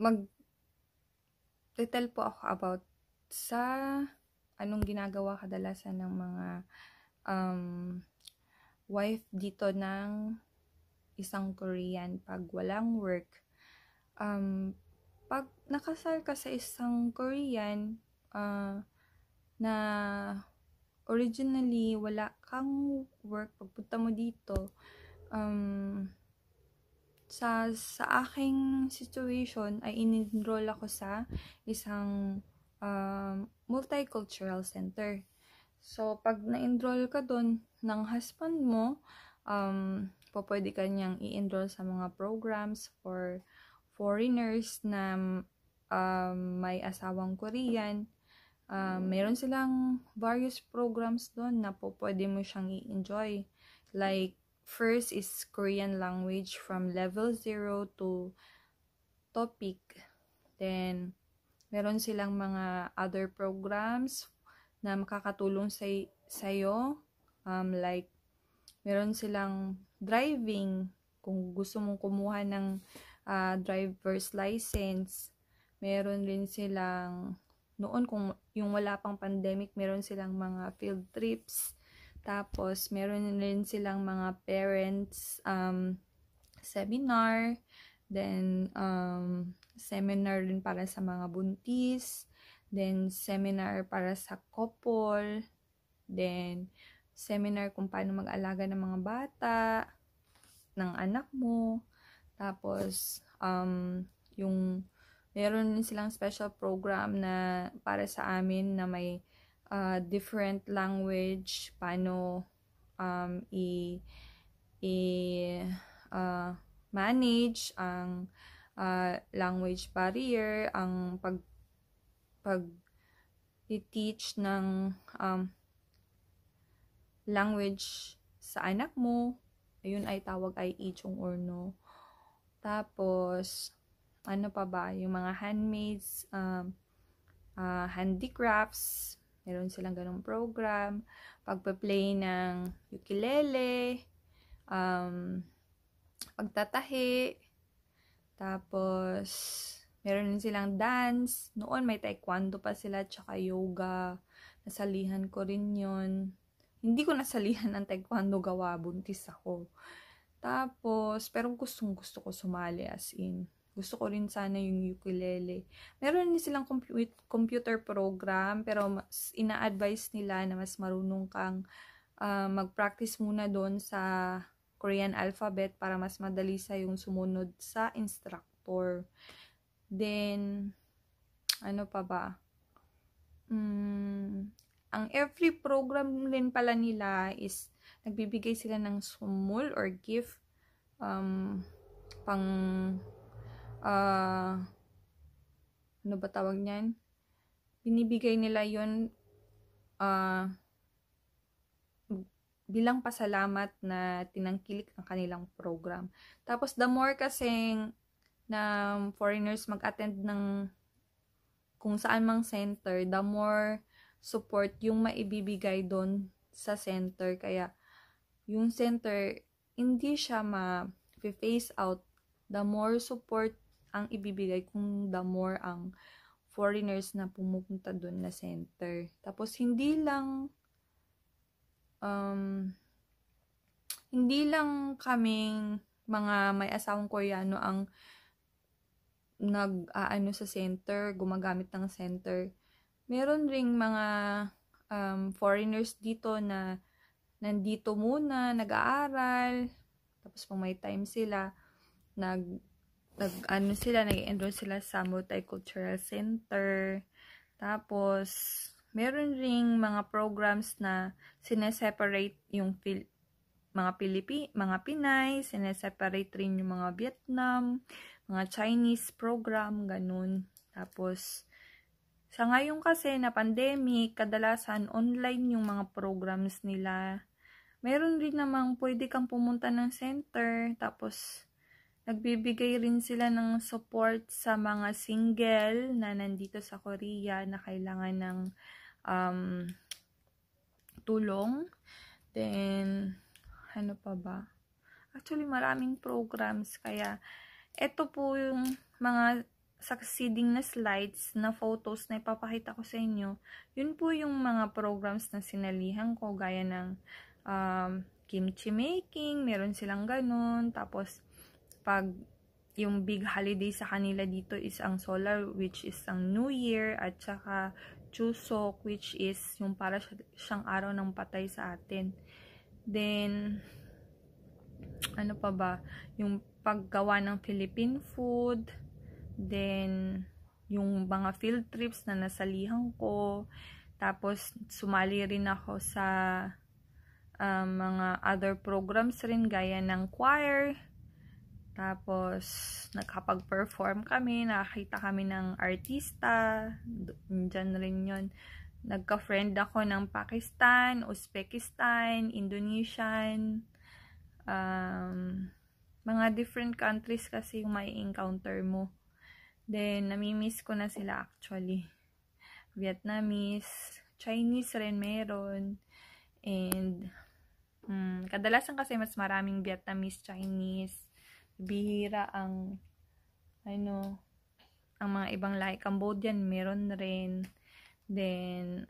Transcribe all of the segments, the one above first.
mag-tell po ako about sa anong ginagawa kadalasan ng mga wife dito ng isang Korean pag walang work. Pag nakasal ka sa isang Korean na originally wala kang work, pagpunta mo dito, sa aking situation ay in-enroll ako sa isang multicultural center. So, pag na-enroll ka doon ng husband mo, pwede ka niyang i-enroll sa mga programs for foreigners na may asawang Korean. Meron silang various programs doon na pwede mo siyang i-enjoy. Like, first is Korean language from level 0 to topic. Then, meron silang mga other programs na makakatulong sa'yo. Like, meron silang driving. Kung gusto mong kumuha ng driver's license. Meron rin silang, noon kung yung wala pang pandemic, meron silang mga field trips. Tapos, meron rin silang mga parents seminar. Then, seminar rin para sa mga buntis. Then, seminar para sa couple. Then, seminar kung paano mag-alaga ng mga bata, ng anak mo. Tapos, meron din silang special program na para sa amin na may different language, paano manage ang language barrier, ang pag-teach ng language sa anak mo. Ayun ay tawag ay ichong or no. Tapos, ano pa ba? Yung mga handmaids, handicrafts, meron silang ganong program. Pagpa-play ng ukulele, pagtatahi, tapos meron din silang dance. Noon may taekwondo pa sila, tsaka yoga. Nasalihan ko rin yun. Hindi ko nasalihan ng taekwondo, gawa buntis ako. Tapos, pero gusto ko sumali as in. Gusto ko rin sana yung ukulele. Meron din silang computer program, pero mas ina-advise nila na mas marunong kang mag-practice muna doon sa Korean alphabet para mas madali sa yung sumunod sa instructor. Then, ano pa ba? Ang every program din pala nila is nagbibigay sila ng sumul or gift ano ba tawag niyan? Binibigay nila yun bilang pasalamat na tinangkilik ang kanilang program. Tapos the more kasing na foreigners mag-attend ng kung saan mang center, the more support yung maibibigay doon sa center. Kaya yung center, hindi siya ma-phase out. The more support ang ibibigay kung the more ang foreigners na pumupunta doon na center. Tapos hindi lang kaming mga may asawang Koreano ang nag-aano sa center, gumagamit ng center. Meron ring mga foreigners dito na nandito muna, nag-aaral. Tapos pag may time sila, nag-enroll sila sa multicultural center. Tapos, meron ring mga programs na sineseparate yung mga Pinay, sineseparate rin yung mga Vietnam, mga Chinese program, ganun. Tapos, sa ngayon kasi na pandemic, kadalasan online yung mga programs nila. Meron rin namang pwede kang pumunta ng center, tapos nagbibigay rin sila ng support sa mga single na nandito sa Korea na kailangan ng tulong. Then, ano pa ba? Actually, maraming programs. Kaya, ito po yung mga succeeding na slides na photos na ipapakita ko sa inyo, yun po yung mga programs na sinalihan ko, gaya ng kimchi making, meron silang ganun. Tapos, pag yung big holiday sa kanila dito is ang Solar, which is ang New Year, at saka Chuseok, which is yung para siyang araw ng patay sa atin. Then, ano pa ba? Yung paggawa ng Philippine food, then, yung mga field trips na nasalihan ko. Tapos, sumali rin ako sa mga other programs rin, gaya ng choir. Tapos, nakapag-perform kami, nakakita kami ng artista. Diyan rin yun. Nagka-friend ako ng Pakistan, Uzbekistan, Indonesian, mga different countries kasi yung may encounter mo. Then, namimiss ko na sila actually. Vietnamese, Chinese rin meron. And, kadalasan kasi mas maraming Vietnamese, Chinese. Bihira ang, ang mga ibang lahi. Cambodian, meron rin. Then,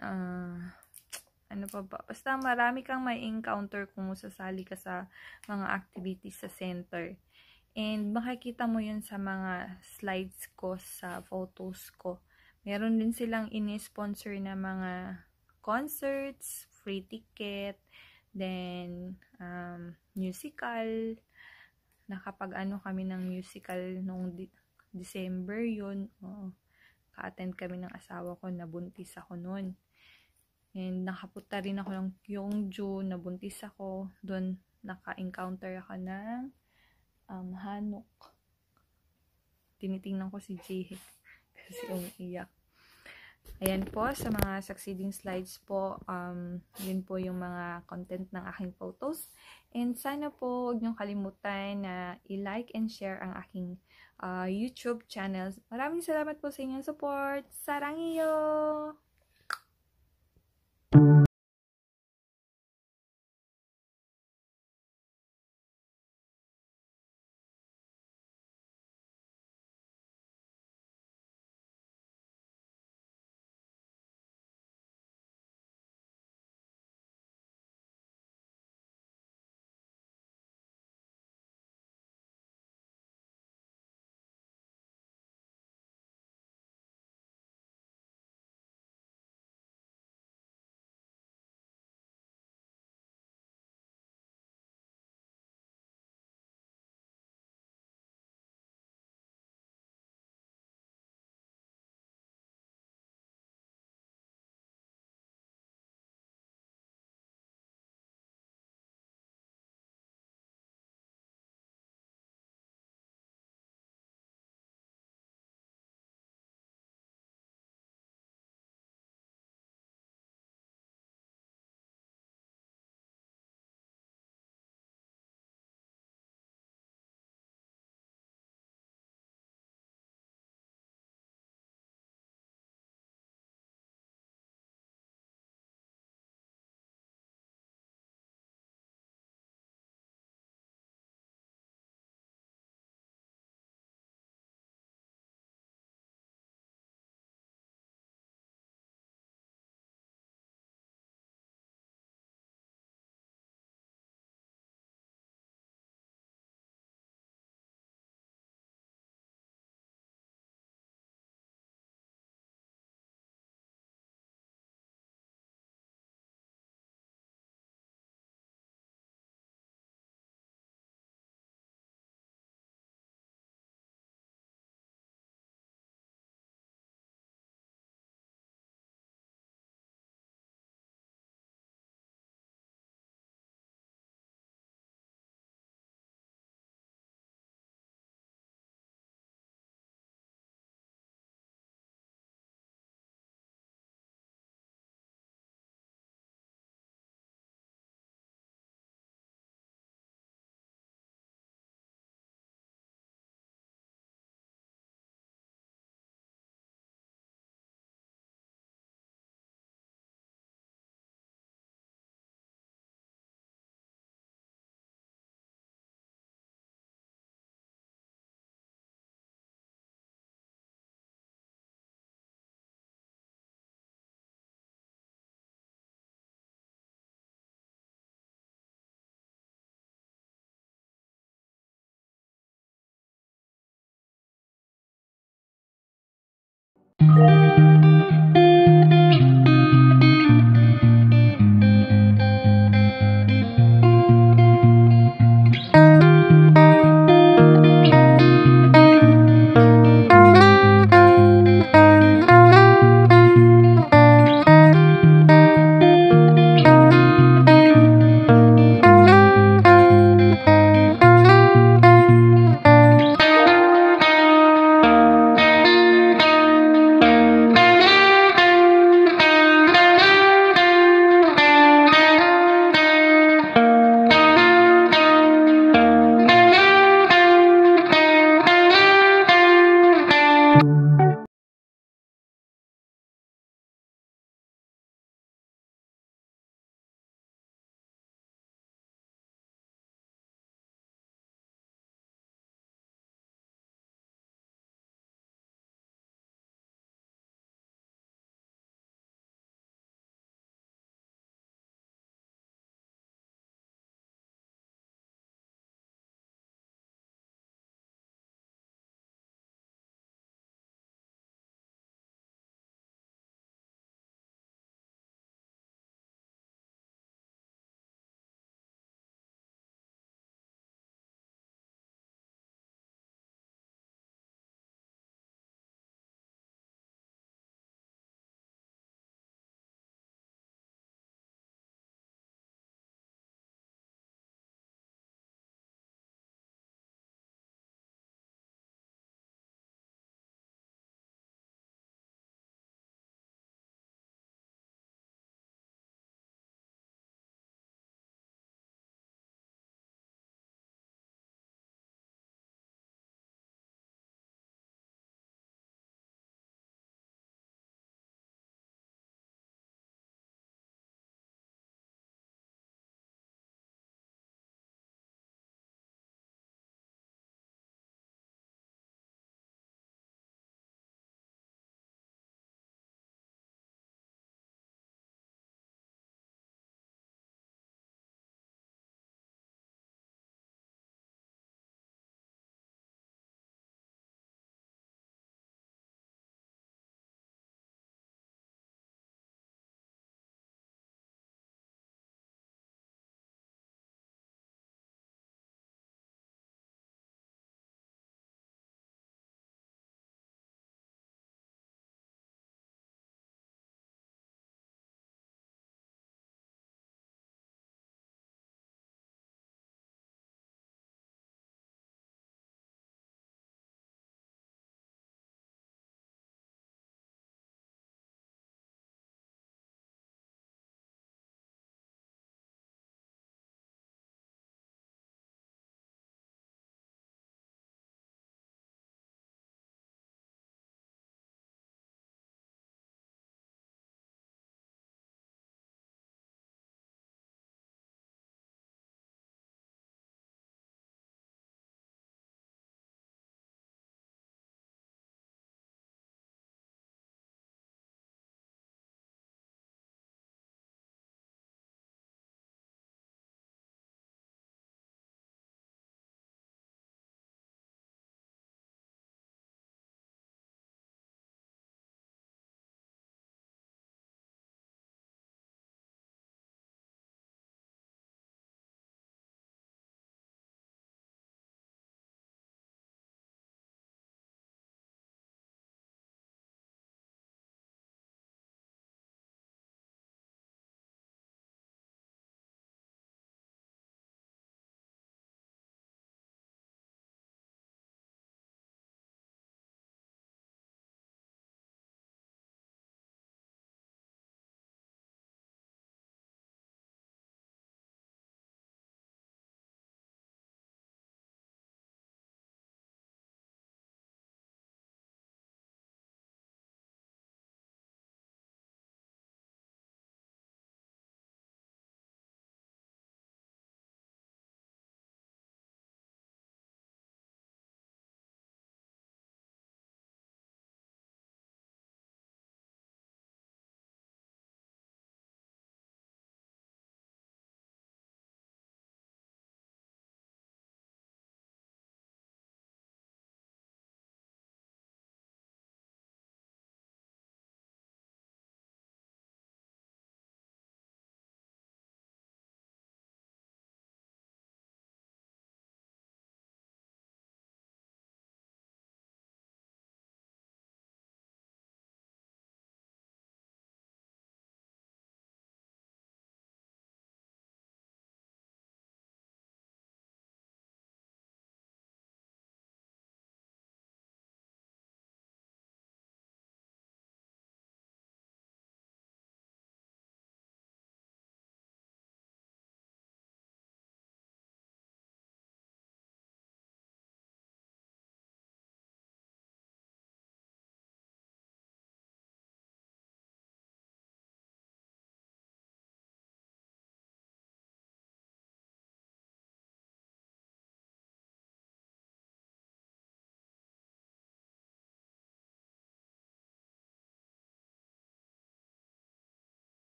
ano pa ba? Basta marami kang may encounter kung sasali ka sa mga activities sa center. And makikita mo yun sa mga slides ko, sa photos ko. Meron din silang ini-sponsor na mga concerts, free ticket, then musical. Nakapag-ano kami ng musical noong December yun. Ka-attend kami ng asawa ko, nabuntis ako noon. And nakapunta rin ako ng Gyeongju, nabuntis ako. Doon naka-encounter ako ng Hanok. Tinitingnan ko si Jihik kasi umiiyak. Ayan po, sa mga succeeding slides po, yun po yung mga content ng aking photos. And sana po huwag niyong kalimutan na i-like and share ang aking YouTube channel. Maraming salamat po sa inyong support. Sarangiyo!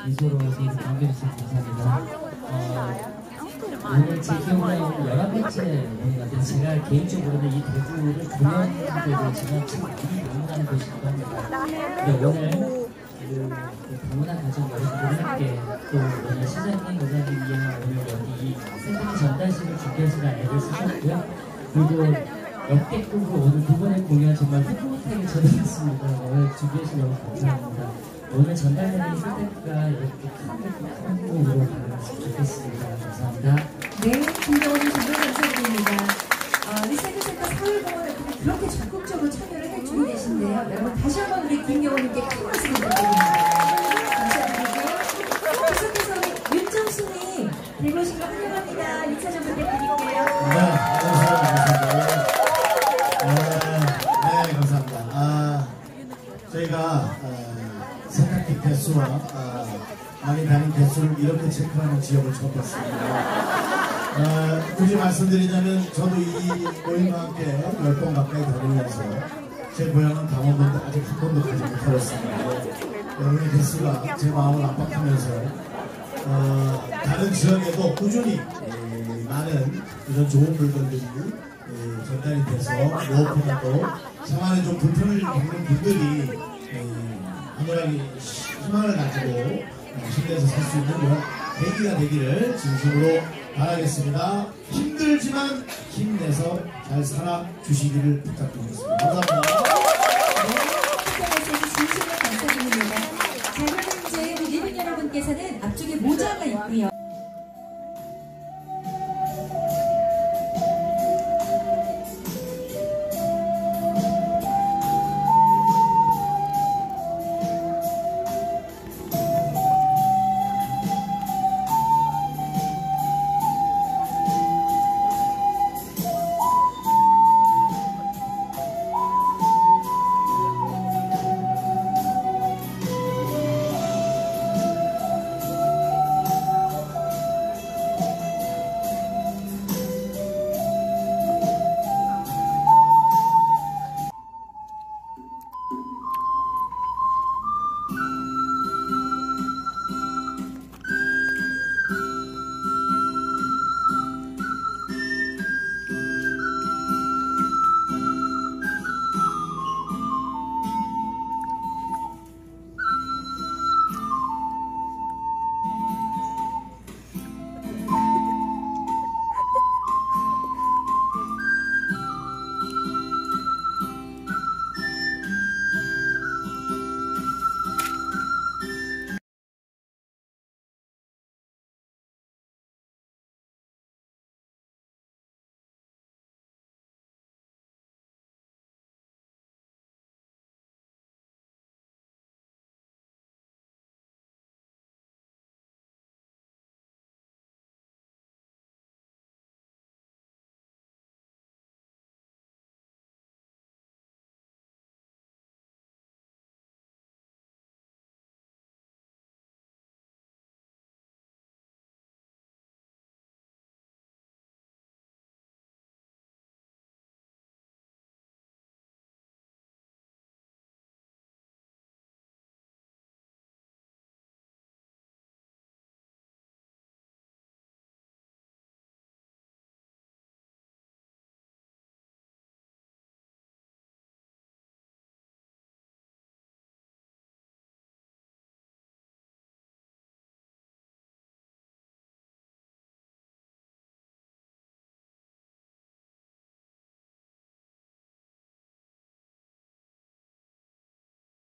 이소로 선생님 반겨주셔서 감사합니다. 오늘 제 기억으로 11번째 공연인데 제가 개인적으로는 이 대구를 공연하게 되지만 참 많이 방문하는 곳이기도 합니다. 근데 오늘 그 방문한 가족 여러분들과 함께 또 오늘 시장님, 원장님 이하 오늘 여기 생태계 전달식을 준비하시는 애를 쓰셨고요. 그리고 역대급으로 오늘 두 번의 공연 정말 흐뭇하게 전해졌습니다. 오늘 준비해주셔서 너무 감사합니다. 오늘 전달되는 선택과 이렇게 큰 공으로 받았으면 좋겠습니다. 감사합니다. 네, 김정원님 정말 감사드립니다. 우리 세계센터 사회공헌에 그렇게 적극적으로 참여를 해주고 계신데요. 여러분 다시 한번 우리 김경원님께 큰 말씀 부탁드립니다. 감사드리고요. 계속해서 우리 윤정수님 대구시가 환영합니다. 인사 좀 부탁드릴게요. 네, 감사합니다. 네, 감사합니다. 저희가 세탁기 개수와 많이 다닌 개수를 이렇게 체크하는 지역을 처음 봤습니다. 굳이 말씀드리자면 저도 이 모임과 함께 10번 가까이 다니면서 제 고향은 강원도인데 아직 한 번도 가지 못하였습니다. 여러분의 개수가 제 마음을 압박하면서 다른 지역에도 꾸준히 많은 이런 좋은 물건들이 전달이 돼서 무엇보다도 생활에 좀 불편을 겪는 분들이 하늘하기 희망을 가지고 힘내서 살 수 있는 그런 계기가 되기를 진심으로 바라겠습니다. 힘들지만 힘내서 잘 살아주시기를 부탁드리겠습니다. 감사합니다. 네, 진심으로 감사드립니다. 자, 그럼 이제 우리 리뷰 여러분께서는 앞쪽에 모자가 있고요.